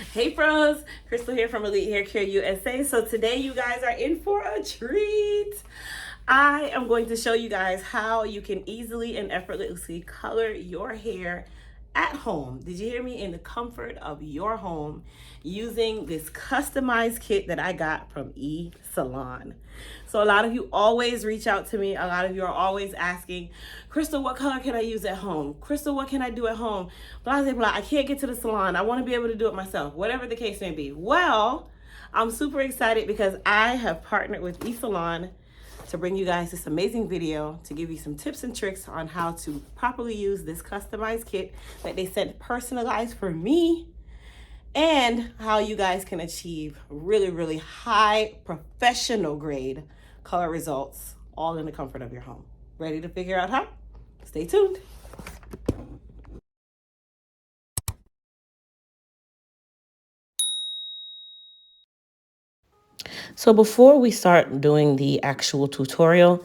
Hey pros, Crystal here from Elite Hair Care USA. So today you guys are in for a treat. I am going to show you guys how you can easily and effortlessly color your hair at home. Did you hear me? In the comfort of your home using this customized kit that I got from Esalon. So a lot of you always reach out to me. A lot of you are always asking, Crystal, what color can I use at home? Crystal, what can I do at home? Blah, blah, blah. I can't get to the salon. I want to be able to do it myself, whatever the case may be. Well, I'm super excited because I have partnered with Esalon to bring you guys this amazing video to give you some tips and tricks on how to properly use this customized kit that they sent personalized for me, and how you guys can achieve really high professional grade color results all in the comfort of your home. Ready to figure out how? Stay tuned. So before we start doing the actual tutorial,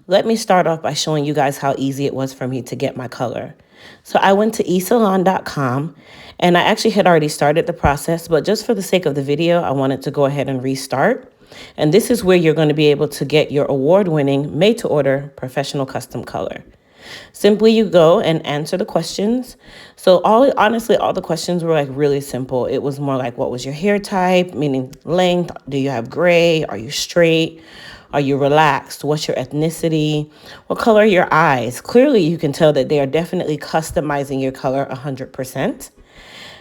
let me start off by showing you guys how easy it was for me to get my color. So I went to esalon.com and I actually had already started the process, but just for the sake of the video, I wanted to go ahead and restart. And this is where you're going to be able to get your award-winning made-to-order professional custom color. Simply you go and answer the questions. So honestly, all the questions were like really simple. It was more like, what was your hair type? Meaning length. Do you have gray? Are you straight? Are you relaxed? What's your ethnicity? What color are your eyes? Clearly, you can tell that they are definitely customizing your color 100%.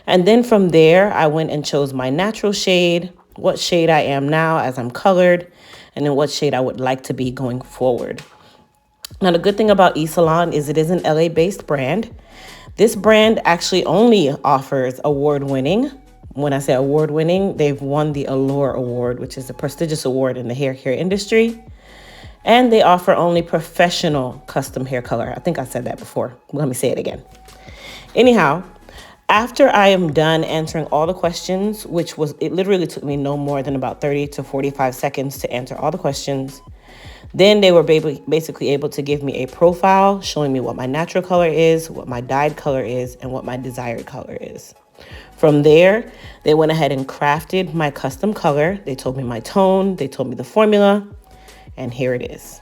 And then from there, I went and chose my natural shade, what shade I am now as I'm colored, and then what shade I would like to be going forward. Now, the good thing about Esalon is it is an LA-based brand. This brand actually only offers award-winning. When I say award-winning, they've won the Allure Award, which is a prestigious award in the hair care industry. And they offer only professional custom hair color. I think I said that before. Let me say it again. Anyhow, after I am done answering all the questions, it literally took me no more than about 30 to 45 seconds to answer all the questions. Then they were basically able to give me a profile showing me what my natural color is, what my dyed color is, and what my desired color is. From there, they went ahead and crafted my custom color. They told me my tone, they told me the formula, and here it is.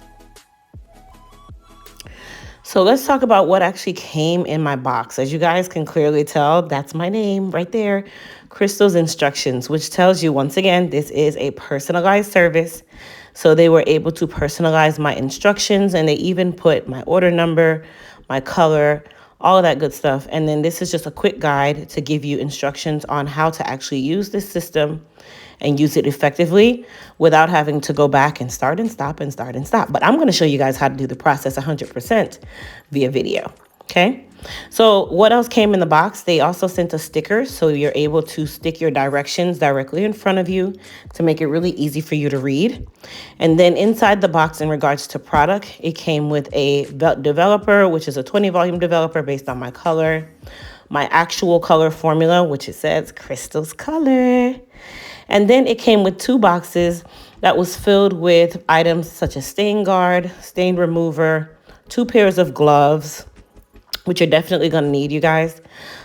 So let's talk about what actually came in my box. As you guys can clearly tell, that's my name right there, Crystal's Instructions, which tells you once again, this is a personalized service. So they were able to personalize my instructions, and they even put my order number, my color, all of that good stuff. And then this is just a quick guide to give you instructions on how to actually use this system and use it effectively without having to go back and start and stop and start and stop. But I'm going to show you guys how to do the process 100% via video. Okay. So what else came in the box? They also sent a sticker, so you're able to stick your directions directly in front of you to make it really easy for you to read. And then inside the box, in regards to product, it came with a developer, which is a 20 volume developer based on my color, my actual color formula, which it says Crystal's Color. And then it came with 2 boxes that was filled with items such as stain guard, stain remover, 2 pairs of gloves, which you're definitely going to need, you guys.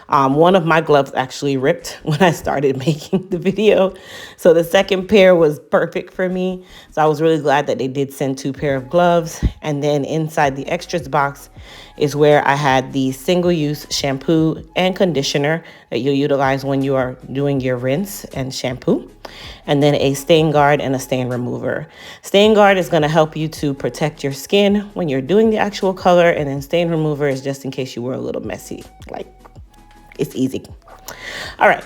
One of my gloves actually ripped when I started making the video. So the second pair was perfect for me. So I was really glad that they did send 2 pair of gloves. And then inside the extras box is where I had the single-use shampoo and conditioner that you'll utilize when you are doing your rinse and shampoo. And then a stain guard and a stain remover. Stain guard is going to help you to protect your skin when you're doing the actual color. And then stain remover is just in case you were a little messy. Like, it's easy. All right.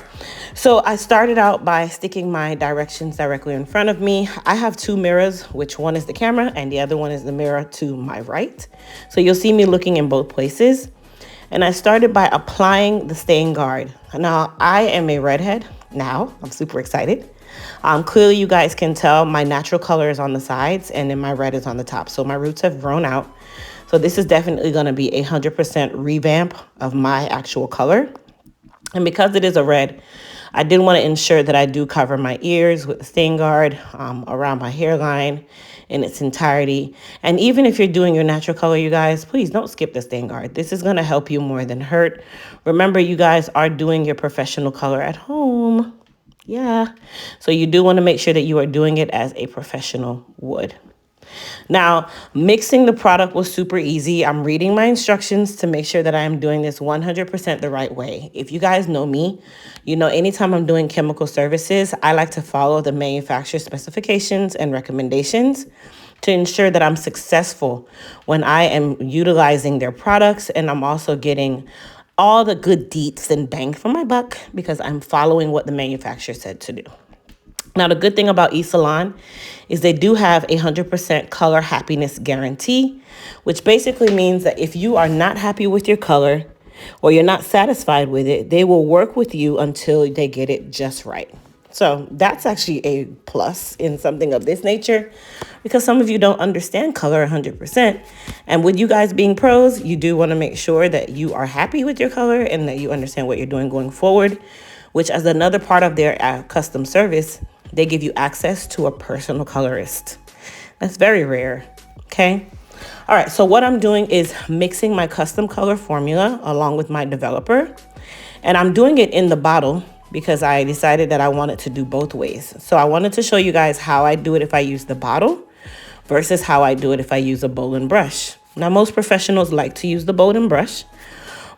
So I started out by sticking my directions directly in front of me. I have 2 mirrors, which one is the camera and the other one is the mirror to my right. So you'll see me looking in both places. And I started by applying the stain guard. Now, I am a redhead. Now, I'm super excited. Clearly, you guys can tell my natural color is on the sides and then my red is on the top. So my roots have grown out. So this is definitely going to be a 100% revamp of my actual color. And because it is a red, I did want to ensure that I do cover my ears with the stain guard around my hairline in its entirety. And even if you're doing your natural color, you guys, please don't skip the stain guard. This is going to help you more than hurt. Remember, you guys are doing your professional color at home. Yeah. So you do want to make sure that you are doing it as a professional would. Now, mixing the product was super easy. I'm reading my instructions to make sure that I am doing this 100% the right way. If you guys know me, you know anytime I'm doing chemical services, I like to follow the manufacturer specifications and recommendations to ensure that I'm successful when I am utilizing their products, and I'm also getting all the good deets and bang for my buck because I'm following what the manufacturer said to do. Now, the good thing about Esalon is they do have a 100% color happiness guarantee, which basically means that if you are not happy with your color or you're not satisfied with it, they will work with you until they get it just right. So that's actually a plus in something of this nature, because some of you don't understand color 100%. And with you guys being pros, you do want to make sure that you are happy with your color and that you understand what you're doing going forward, which as another part of their custom service, they give you access to a personal colorist. That's very rare, okay? All right, so what I'm doing is mixing my custom color formula along with my developer. And I'm doing it in the bottle because I decided that I wanted to do both ways. So I wanted to show you guys how I do it if I use the bottle versus how I do it if I use a bowl and brush. Now, most professionals like to use the bowl and brush.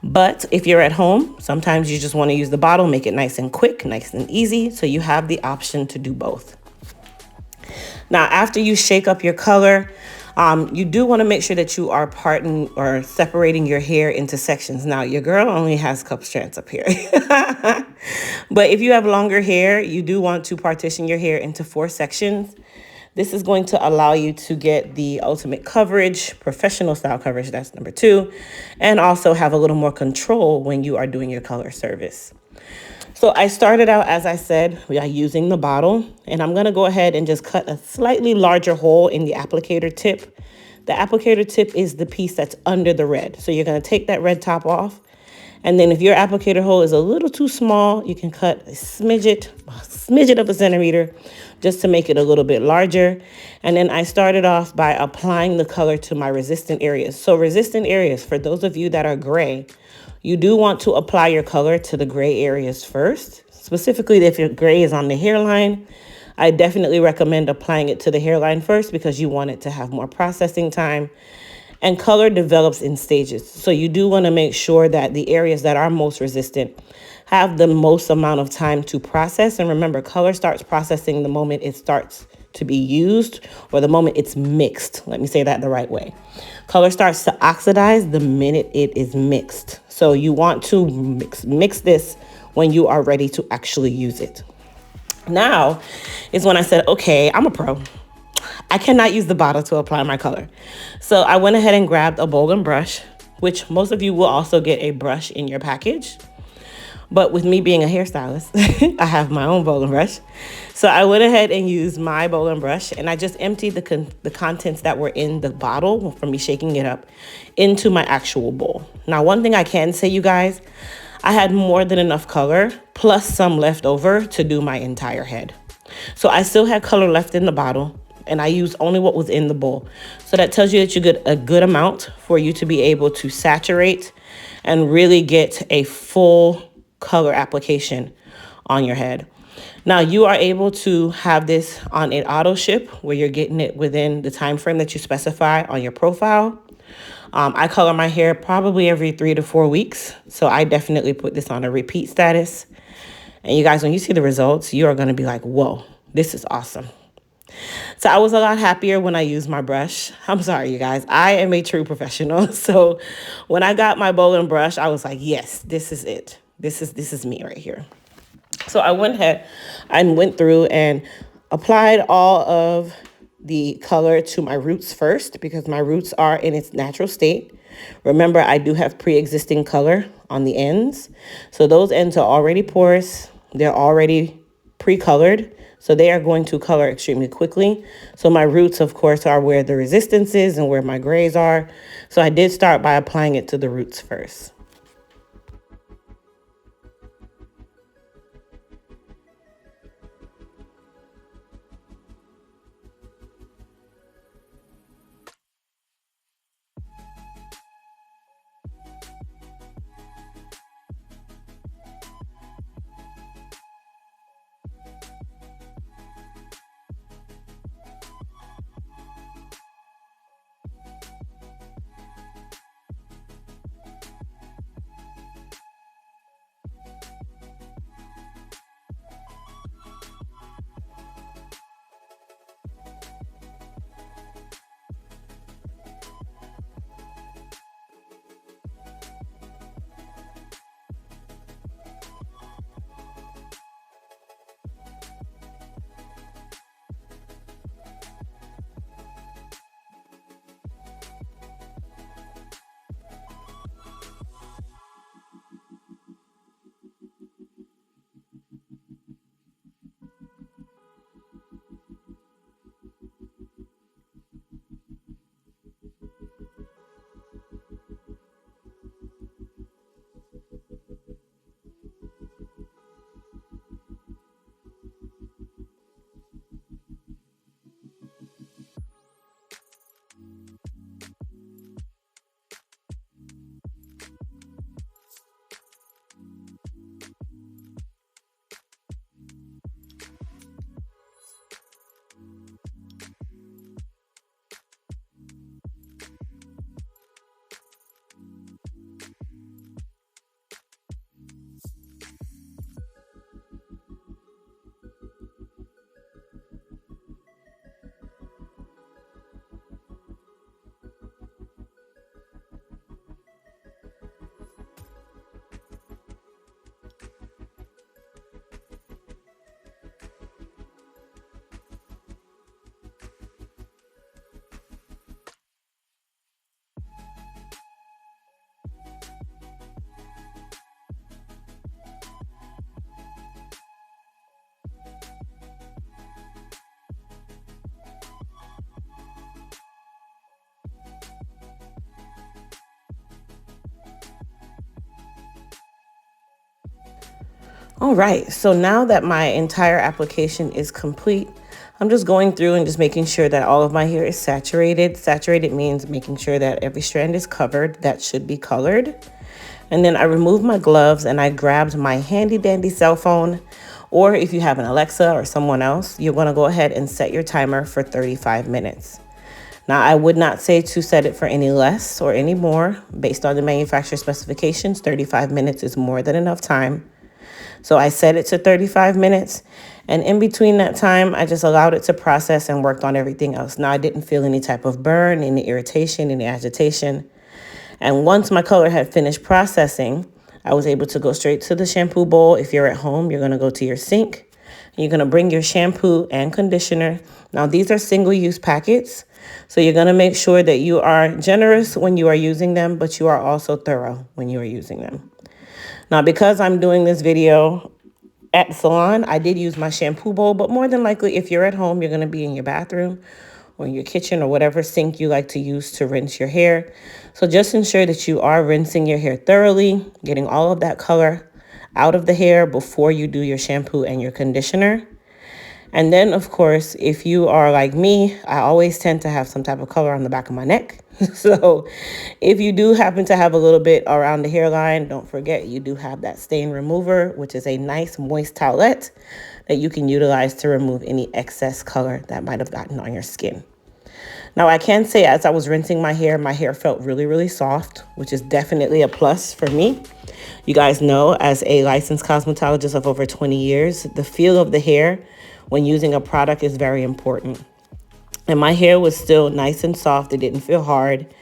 But if you're at home, sometimes you just want to use the bottle, make it nice and quick, nice and easy. So you have the option to do both. Now, after you shake up your color, you do want to make sure that you are parting or separating your hair into sections. Now, your girl only has cup strands up here. But if you have longer hair, you do want to partition your hair into 4 sections. This is going to allow you to get the ultimate coverage, professional style coverage, that's number 2, and also have a little more control when you are doing your color service. So I started out, as I said, by using the bottle, and I'm gonna go ahead and just cut a slightly larger hole in the applicator tip. The applicator tip is the piece that's under the red. So you're gonna take that red top off, and then if your applicator hole is a little too small, you can cut a smidget of a centimeter just to make it a little bit larger. And then I started off by applying the color to my resistant areas. So resistant areas, for those of you that are gray, you do want to apply your color to the gray areas first. Specifically, if your gray is on the hairline, I definitely recommend applying it to the hairline first because you want it to have more processing time. And color develops in stages. So you do want to make sure that the areas that are most resistant have the most amount of time to process. And remember, color starts processing the moment it starts to be used or the moment it's mixed. Let me say that the right way. Color starts to oxidize the minute it is mixed. So you want to mix this when you are ready to actually use it. Now is when I said, okay, I'm a pro. I cannot use the bottle to apply my color. So I went ahead and grabbed a bowl and brush, which most of you will also get a brush in your package. But with me being a hairstylist, I have my own bowl and brush. So I went ahead and used my bowl and brush, and I just emptied the contents that were in the bottle from me shaking it up into my actual bowl. Now, one thing I can say, you guys, I had more than enough color, plus some left over to do my entire head. So I still had color left in the bottle, and I used only what was in the bowl. So that tells you that you get a good amount for you to be able to saturate and really get a full color application on your head. Now you are able to have this on an auto ship where you're getting it within the time frame that you specify on your profile. I color my hair probably every 3 to 4 weeks. So I definitely put this on a repeat status. And you guys, when you see the results, you are going to be like, whoa, this is awesome. So I was a lot happier when I used my brush. I'm sorry, you guys. I am a true professional. So when I got my bowl and brush, I was like, yes, this is it. This is me right here. So I went ahead and went through and applied all of the color to my roots first because my roots are in its natural state. Remember, I do have pre-existing color on the ends. So those ends are already porous. They're already pre-colored. So they are going to color extremely quickly. So my roots, of course, are where the resistance is and where my grays are. So I did start by applying it to the roots first. All right, so now that my entire application is complete, I'm just going through and just making sure that all of my hair is saturated. Saturated means making sure that every strand is covered that should be colored. And then I removed my gloves and I grabbed my handy dandy cell phone. Or if you have an Alexa or someone else, you're gonna go ahead and set your timer for 35 minutes. Now, I would not say to set it for any less or any more. Based on the manufacturer specifications, 35 minutes is more than enough time. So I set it to 35 minutes. And in between that time, I just allowed it to process and worked on everything else. Now, I didn't feel any type of burn, any irritation, any agitation. And once my color had finished processing, I was able to go straight to the shampoo bowl. If you're at home, you're going to go to your sink. You're going to bring your shampoo and conditioner. Now, these are single-use packets. So you're going to make sure that you are generous when you are using them, but you are also thorough when you are using them. Now, because I'm doing this video at the salon, I did use my shampoo bowl, but more than likely, if you're at home, you're going to be in your bathroom or in your kitchen or whatever sink you like to use to rinse your hair. So just ensure that you are rinsing your hair thoroughly, getting all of that color out of the hair before you do your shampoo and your conditioner. And then, of course, if you are like me, I always tend to have some type of color on the back of my neck. So if you do happen to have a little bit around the hairline, don't forget you do have that stain remover, which is a nice moist towelette that you can utilize to remove any excess color that might have gotten on your skin. Now, I can say as I was rinsing my hair felt really, really soft, which is definitely a plus for me. You guys know, as a licensed cosmetologist of over 20 years, the feel of the hair when using a product is very important. And my hair was still nice and soft. It didn't feel hard.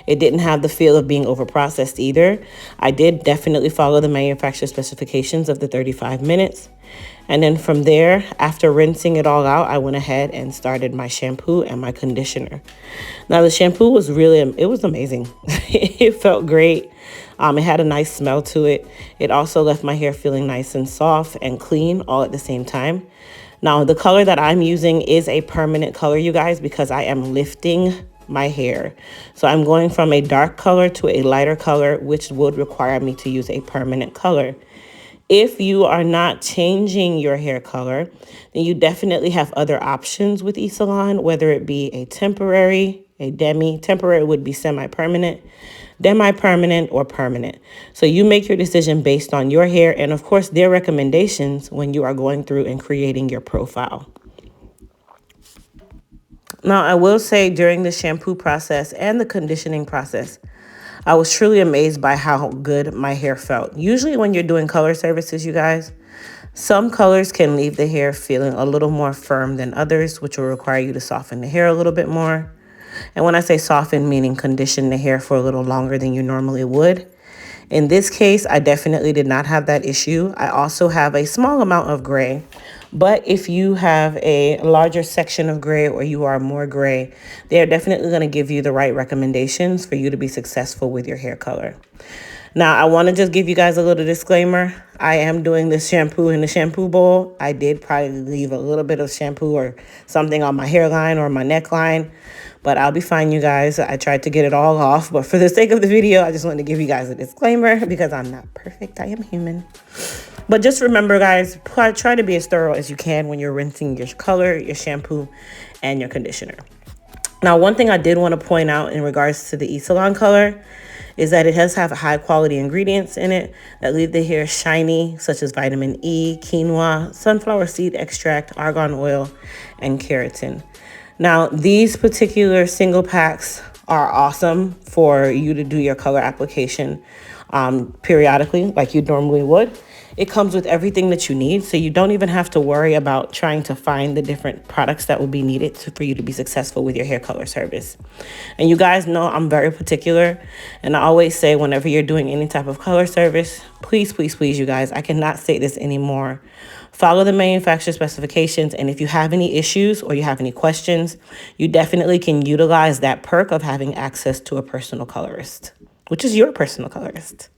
It didn't have the feel of being overprocessed either. I did definitely follow the manufacturer specifications of the 35 minutes. And then from there, after rinsing it all out, I went ahead and started my shampoo and my conditioner. Now, the shampoo was it was amazing. It felt great. It had a nice smell to it. It also left my hair feeling nice and soft and clean all at the same time. Now, the color that I'm using is a permanent color, you guys, because I am lifting my hair. So I'm going from a dark color to a lighter color, which would require me to use a permanent color. If you are not changing your hair color, then you definitely have other options with Esalon, whether it be a temporary, a demi. Temporary would be semi-permanent, demi-permanent, or permanent. So you make your decision based on your hair and, of course, their recommendations when you are going through and creating your profile. Now, I will say during the shampoo process and the conditioning process, I was truly amazed by how good my hair felt. Usually when you're doing color services, you guys, some colors can leave the hair feeling a little more firm than others, which will require you to soften the hair a little bit more. And when I say soften, meaning condition the hair for a little longer than you normally would. In this case, I definitely did not have that issue. I also have a small amount of gray, but if you have a larger section of gray or you are more gray, they are definitely going to give you the right recommendations for you to be successful with your hair color. Now, I want to just give you guys a little disclaimer. I am doing this shampoo in the shampoo bowl. I did probably leave a little bit of shampoo or something on my hairline or my neckline, but I'll be fine, you guys. I tried to get it all off, but for the sake of the video, I just wanted to give you guys a disclaimer because I'm not perfect. I am human. But just remember, guys, try to be as thorough as you can when you're rinsing your color, your shampoo, and your conditioner. Now, one thing I did want to point out in regards to the Esalon color is that it does have high quality ingredients in it that leave the hair shiny, such as vitamin E, quinoa, sunflower seed extract, argan oil, and keratin. Now, these particular single packs are awesome for you to do your color application periodically like you normally would. It comes with everything that you need, so you don't even have to worry about trying to find the different products that will be needed for you to be successful with your hair color service. And you guys know I'm very particular, and I always say whenever you're doing any type of color service, please, please, please, you guys, I cannot say this anymore. Follow the manufacturer specifications, and if you have any issues or you have any questions, you definitely can utilize that perk of having access to a personal colorist, which is your personal colorist.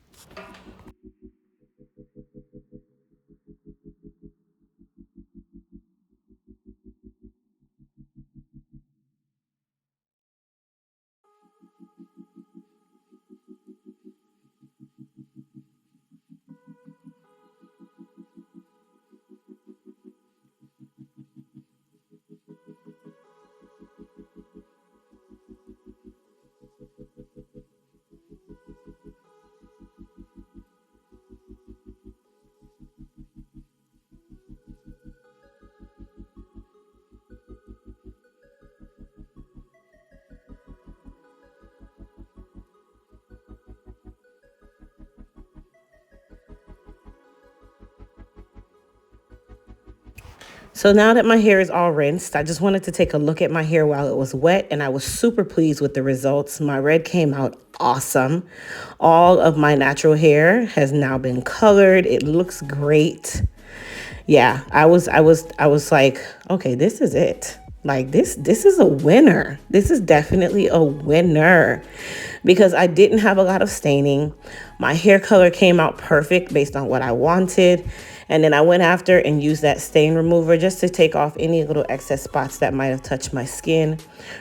So now that my hair is all rinsed, I just wanted to take a look at my hair while it was wet, and I was super pleased with the results. My red came out awesome. All of my natural hair has now been colored. It looks great. Yeah, I was like, okay, this is it. Like this is a winner. This is definitely a winner because I didn't have a lot of staining. My hair color came out perfect based on what I wanted. And then I went after and used that stain remover just to take off any little excess spots that might have touched my skin.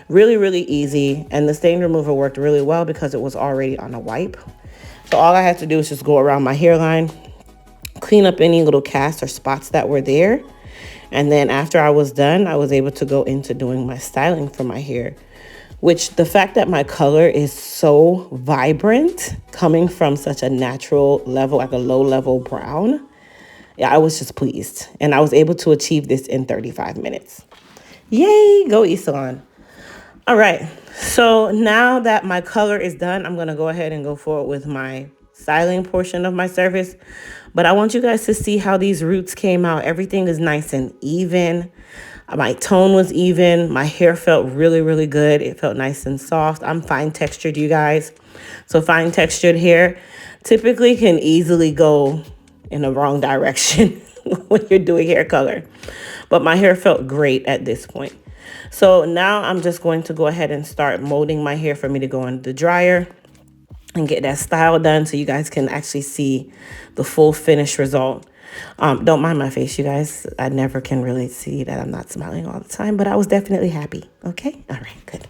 Really, really easy. And the stain remover worked really well because it was already on a wipe. So all I had to do was just go around my hairline, clean up any little casts or spots that were there. And then after I was done, I was able to go into doing my styling for my hair, which the fact that my color is so vibrant coming from such a natural level, like a low level brown, yeah, I was just pleased. And I was able to achieve this in 35 minutes. Yay, go Esalon. All right, so now that my color is done, I'm gonna go ahead and go forward with my styling portion of my service. But I want you guys to see how these roots came out. Everything is nice and even. My tone was even. My hair felt really, really good. It felt nice and soft. I'm fine textured, you guys. So fine textured hair typically can easily go in the wrong direction when you're doing hair color. But my hair felt great at this point. So now I'm just going to go ahead and start molding my hair for me to go in the dryer and get that style done so you guys can actually see the full finished result. Don't mind my face, you guys. I never can really see that I'm not smiling all the time, but I was definitely happy. Okay? All right, good.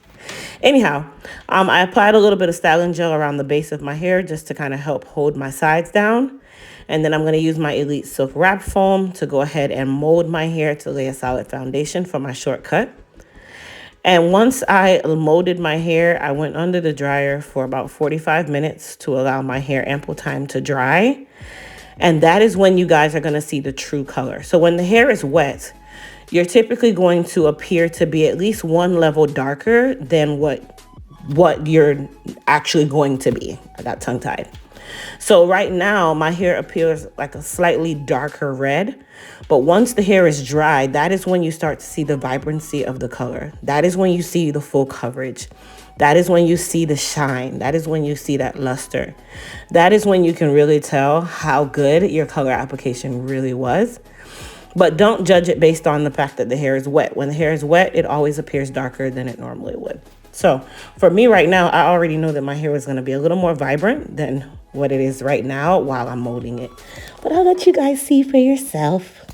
Anyhow, I applied a little bit of styling gel around the base of my hair just to kind of help hold my sides down. And then I'm going to use my Elite Silk Wrap Foam to go ahead and mold my hair to lay a solid foundation for my shortcut. And once I molded my hair, I went under the dryer for about 45 minutes to allow my hair ample time to dry. And that is when you guys are going to see the true color. So when the hair is wet, you're typically going to appear to be at least one level darker than what you're actually going to be. I got tongue-tied. So right now, my hair appears like a slightly darker red. But once the hair is dry, that is when you start to see the vibrancy of the color. That is when you see the full coverage. That is when you see the shine. That is when you see that luster. That is when you can really tell how good your color application really was. But don't judge it based on the fact that the hair is wet. When the hair is wet, it always appears darker than it normally would. So for me right now, I already know that my hair is going to be a little more vibrant than what it is right now while I'm molding it. But I'll let you guys see for yourself.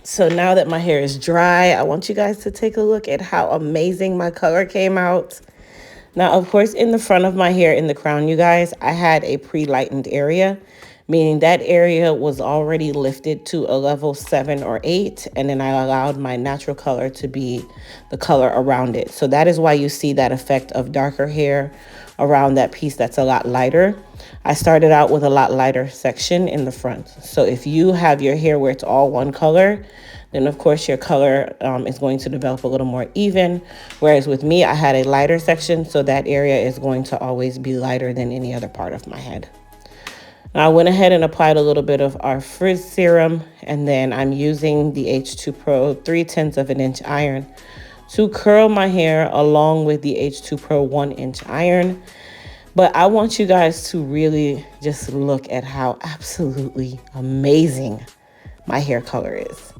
So now that my hair is dry, I want you guys to take a look at how amazing my color came out. Now, of course, in the front of my hair, in the crown, you guys, I had a pre-lightened area, meaning that area was already lifted to a level 7 or 8, and then I allowed my natural color to be the color around it. So that is why you see that effect of darker hair around that piece that's a lot lighter. I started out with a lot lighter section in the front. So if you have your hair where it's all one color, then of course your color is going to develop a little more even. Whereas with me, I had a lighter section, so that area is going to always be lighter than any other part of my head. Now I went ahead and applied a little bit of our frizz serum, and then I'm using the H2 Pro 3/10 of an inch iron to curl my hair along with the H2 Pro 1-inch iron. But I want you guys to really just look at how absolutely amazing my hair color is.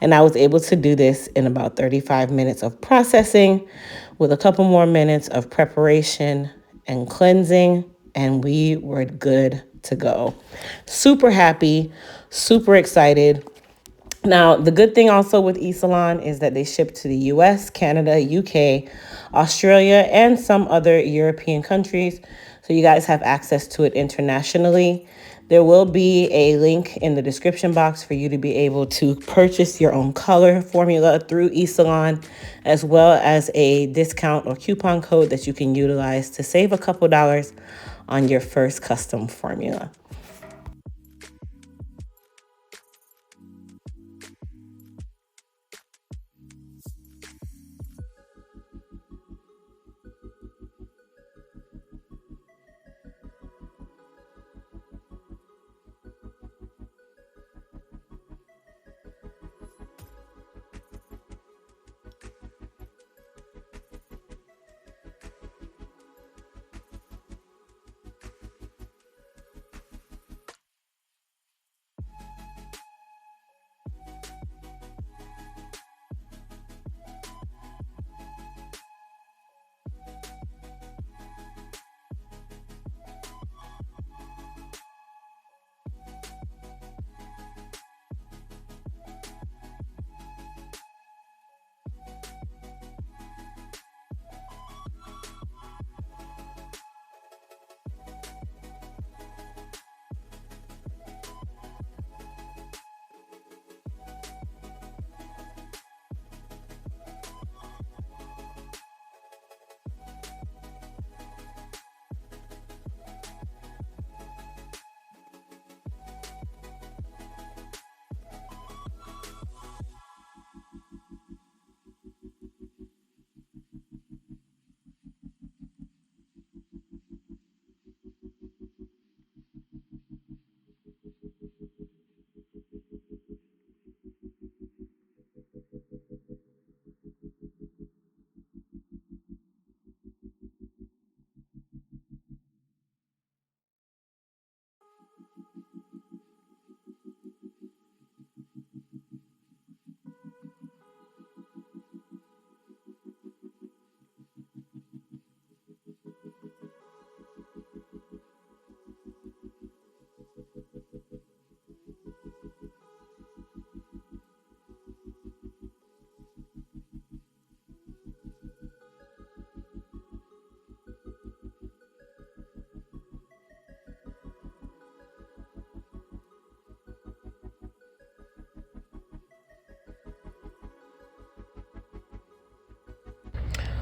And I was able to do this in about 35 minutes of processing with a couple more minutes of preparation and cleansing, and we were good to go. Super happy, super excited. Now, the good thing also with Esalon is that they ship to the US, Canada, UK, Australia, and some other European countries. So you guys have access to it internationally. There will be a link in the description box for you to be able to purchase your own color formula through Esalon, as well as a discount or coupon code that you can utilize to save a couple dollars on your first custom formula.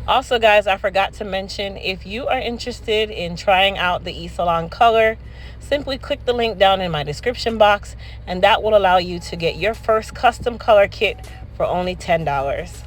Also, guys, I forgot to mention, if you are interested in trying out the Esalon color, simply click the link down in my description box, and that will allow you to get your first custom color kit for only $10.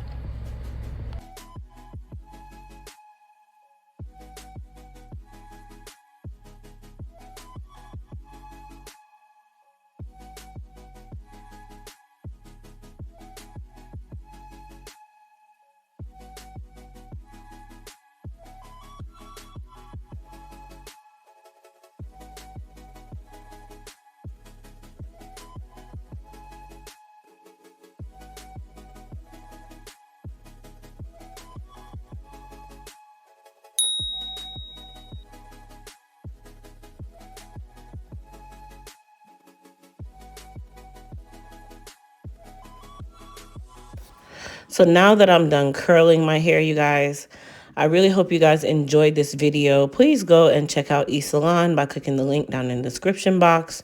So now that I'm done curling my hair, you guys, I really hope you guys enjoyed this video. Please go and check out Esalon by clicking the link down in the description box.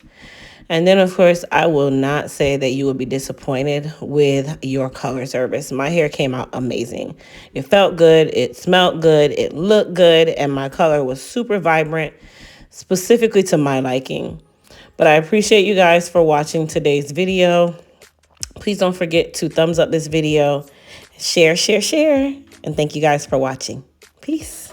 And then, of course, I will not say that you will be disappointed with your color service. My hair came out amazing. It felt good, it smelled good, it looked good, and my color was super vibrant, specifically to my liking. But I appreciate you guys for watching today's video. Please don't forget to thumbs up this video, share, and thank you guys for watching. Peace.